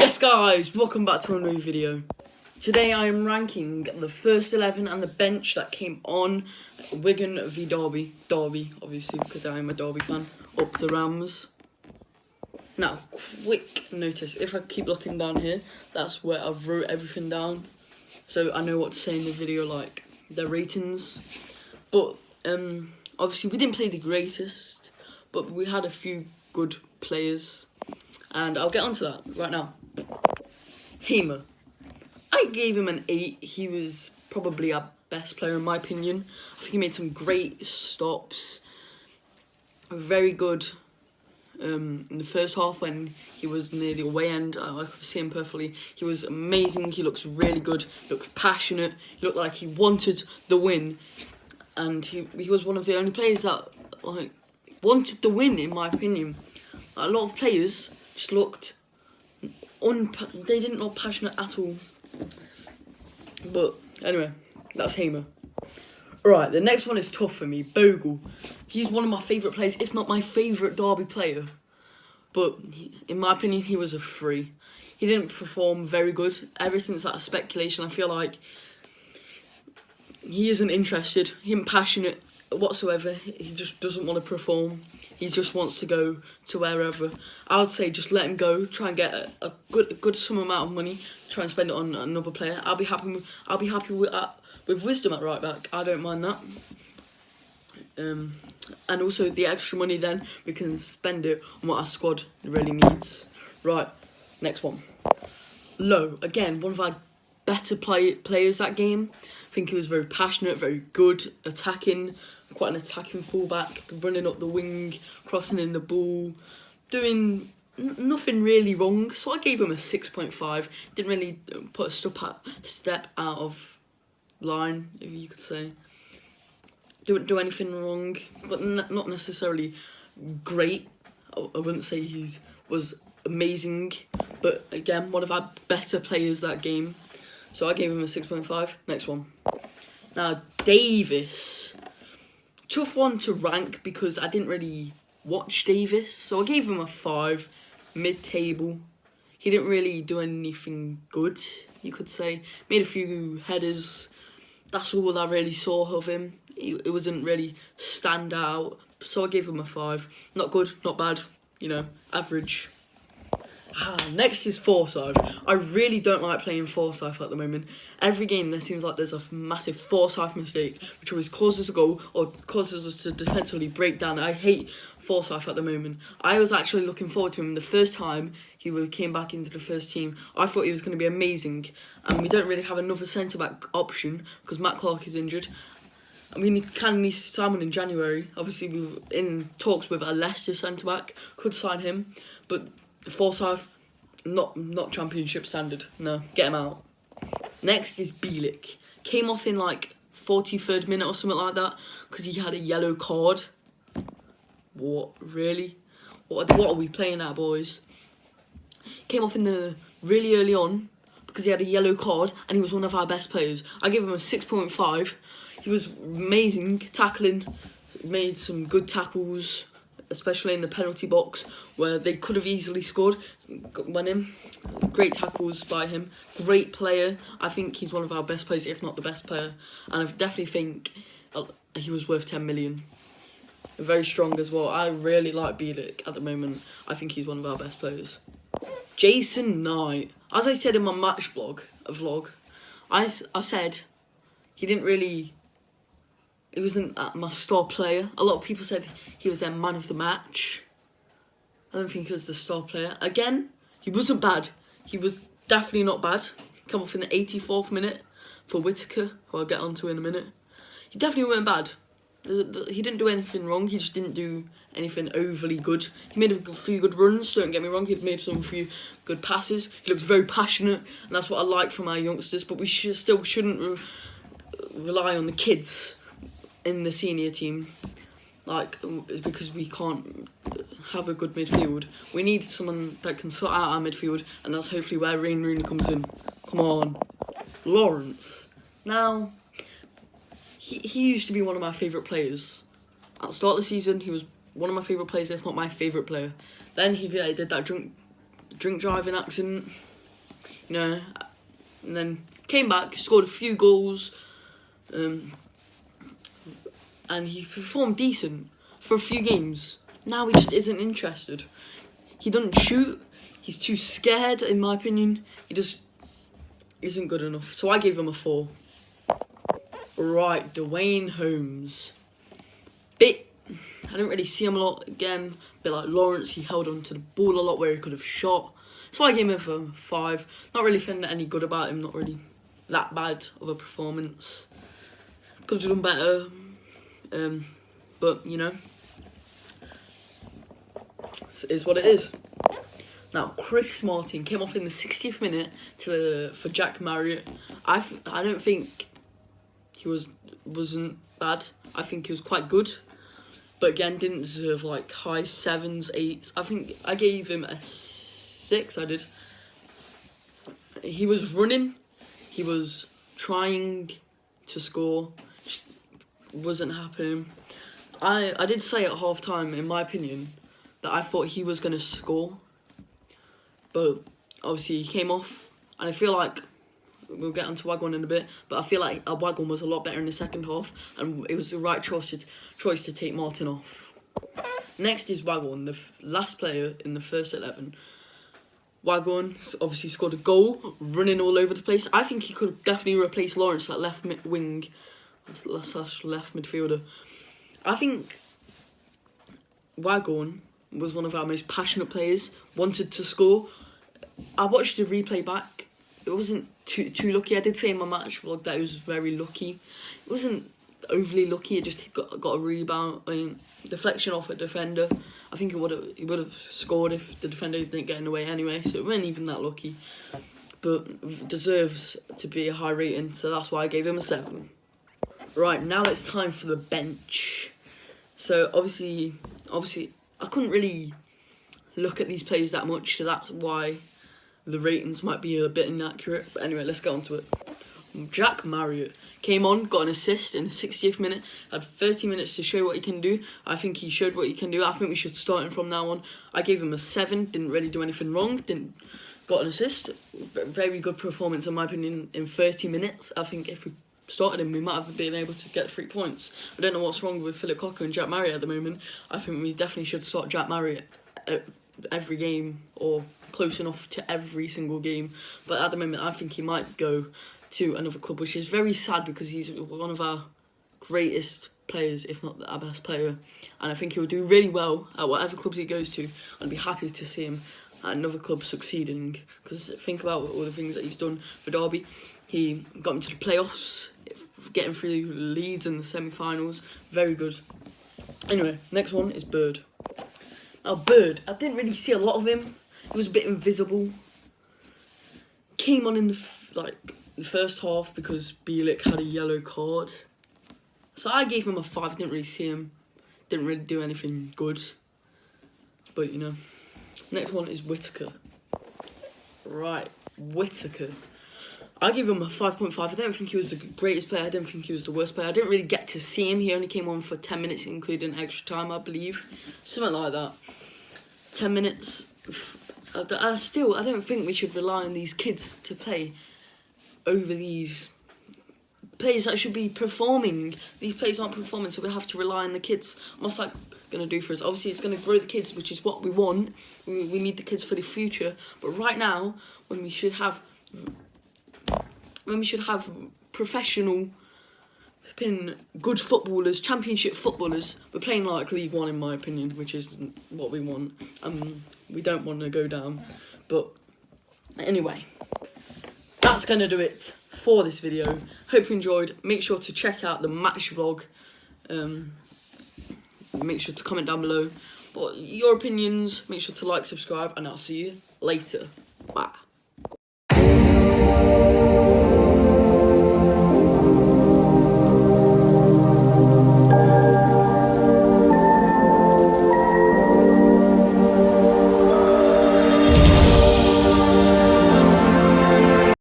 Yes guys, welcome back to a new video. Today I am ranking the first 11 and the bench that came on Wigan v Derby. Derby, obviously, because I am a Derby fan. Up the Rams. Now, quick notice, if I keep looking down here, that's where I've wrote everything down. So I know what to say in the video, like their ratings. But obviously we didn't play the greatest, but we had a few good players. And I'll get onto that right now. Hamer. I gave him an 8. He was probably our best player in my opinion. I think he made some great stops. Very good in the first half when he was near the away end. I could see him perfectly. He was amazing. He looks really good. He looked passionate. He looked like he wanted the win. And he was one of the only players that wanted the win in my opinion. A lot of players just looked they didn't look passionate at all. But anyway, that's Hamer. Alright, the next one is tough for me. Bogle. He's one of my favourite players, if not my favourite Derby player. But in my opinion, he was a 3. He didn't perform very good. Ever since that speculation, I feel like he isn't interested. He isn't passionate whatsoever. He just doesn't want to perform. He just wants to go to wherever. I would say just let him go. Try and get a good some amount of money. Try and spend it on another player. I'll be happy with Wisdom at right back. I don't mind that. And also the extra money then we can spend it on what our squad really needs. Right, next one. Low, again, one of our better players that game. I think he was very passionate, very good, attacking, quite an attacking fullback, running up the wing, crossing in the ball, doing nothing really wrong. So I gave him a 6.5. Didn't really put a step out of line, if you could say. Didn't do anything wrong, but not necessarily great. I wouldn't say he was amazing, but again, one of our better players that game. So I gave him a 6.5. Next one. Now, Davis. Tough one to rank because I didn't really watch Davis. So I gave him a 5. Mid-table. He didn't really do anything good, you could say. Made a few headers. That's all I really saw of him. It wasn't really stand out. So I gave him a 5. Not good, not bad. Average. Next is Forsyth. I really don't like playing Forsyth at the moment. Every game there seems like there's a massive Forsyth mistake, which always causes a goal or causes us to defensively break down. I hate Forsyth at the moment. I was actually looking forward to him the first time he came back into the first team. I thought he was going to be amazing, and we don't really have another centre-back option because Matt Clark is injured. I mean, he kind of Simon in January. Obviously, we were in talks with a Leicester centre-back. Could sign him, but Forsyth, not championship standard. No, get him out. Next is Bielik. Came off in like 43rd minute or something like that because he had a yellow card. What, really? What are we playing at, boys? Came off in the really early on because he had a yellow card and he was one of our best players. I give him a 6.5. He was amazing tackling, made some good tackles, especially in the penalty box where they could have easily scored. Went in. Great tackles by him. Great player. I think he's one of our best players, if not the best player. And I definitely think he was worth 10 million. Very strong as well. I really like Bielik at the moment. I think he's one of our best players. Jason Knight. As I said in my match vlog, I said he didn't really... He wasn't my star player. A lot of people said he was their man of the match. I don't think he was the star player. Again, he wasn't bad. He was definitely not bad. Come off in the 84th minute for Whittaker, who I'll get onto in a minute. He definitely weren't bad. He didn't do anything wrong. He just didn't do anything overly good. He made a few good runs, don't get me wrong. He'd made some few good passes. He looks very passionate, and that's what I like from our youngsters. But we still shouldn't rely on the kids in the senior team, because we can't have a good midfield. We need someone that can sort out our midfield, and that's hopefully where Wayne Rooney comes in. Come on. Lawrence. Now, he used to be one of my favourite players. At the start of the season, he was one of my favourite players, if not my favourite player. Then he did that drink driving accident. you know, and then came back, scored a few goals, and he performed decent for a few games. Now he just isn't interested. He doesn't shoot. He's too scared, in my opinion. He just isn't good enough. So I gave him a 4. Right, Dwayne Holmes. I didn't really see him a lot again. A bit like Lawrence, he held on to the ball a lot where he could have shot. So I gave him a 5. Not really feeling any good about him. Not really that bad of a performance. Could have done better. But, you know, it is what it is. Now, Chris Martin came off in the 60th minute for Jack Marriott. I don't think he wasn't bad. I think he was quite good. But again, didn't deserve like high 7s, 8s. I think I gave him a 6, I did. He was running. He was trying to score. Just wasn't happening. I did say at half time, in my opinion, that I thought he was going to score. But obviously he came off. And I feel like, we'll get onto Wagwan in a bit, but I feel like Wagwan was a lot better in the second half. And it was the right choice to take Martin off. Next is Wagwan, the last player in the first 11. Wagwan obviously scored a goal, running all over the place. I think he could definitely replace Lawrence at left wing / left midfielder. I think Wagwan was one of our most passionate players, wanted to score. I watched the replay back. It wasn't too lucky. I did say in my match vlog that it was very lucky. It wasn't overly lucky. It just got a rebound, deflection off a defender. I think he would have scored if the defender didn't get in the way anyway. So it wasn't even that lucky, but deserves to be a high rating. So that's why I gave him a 7. Right, now it's time for the bench. So obviously I couldn't really look at these players that much, so that's why the ratings might be a bit inaccurate. But anyway, let's get on to it. Jack Marriott came on, got an assist in the 60th minute, had 30 minutes to show what he can do. I think he showed what he can do. I think we should start him from now on. I gave him a 7, didn't really do anything wrong, got an assist. Very good performance in my opinion in 30 minutes. I think if we started him, we might have been able to get 3 points. I don't know what's wrong with Philip Cocker and Jack Marriott at the moment. I think we definitely should start Jack Marriott every game, or close enough to every single game. But at the moment, I think he might go to another club, which is very sad because he's one of our greatest players, if not our best player. And I think he'll do really well at whatever clubs he goes to. I'd be happy to see him at another club succeeding. Because think about all the things that he's done for Derby. He got into the playoffs, getting through Leeds in the semi-finals. Very good. Anyway, next one is Bird. Now, Bird, I didn't really see a lot of him. He was a bit invisible. Came on in the first half because Bielik had a yellow card. So I gave him a 5. Didn't really see him. Didn't really do anything good. But, you know. Next one is Whittaker. Right, Whittaker. I gave him a 5.5. I don't think he was the greatest player. I don't think he was the worst player. I didn't really get to see him. He only came on for 10 minutes, including extra time, I believe. Something like that. 10 minutes. I don't think we should rely on these kids to play over these players that should be performing. These players aren't performing, so we have to rely on the kids. What's that going to do for us? Obviously, it's going to grow the kids, which is what we want. We need the kids for the future. But right now, when we should have professional, good footballers, championship footballers, we're playing like League One, in my opinion, which is what we want. We don't want to go down. But anyway, that's going to do it for this video. Hope you enjoyed. Make sure to check out the match vlog. Make sure to comment down below your opinions. Make sure to like, subscribe, and I'll see you later. Bye.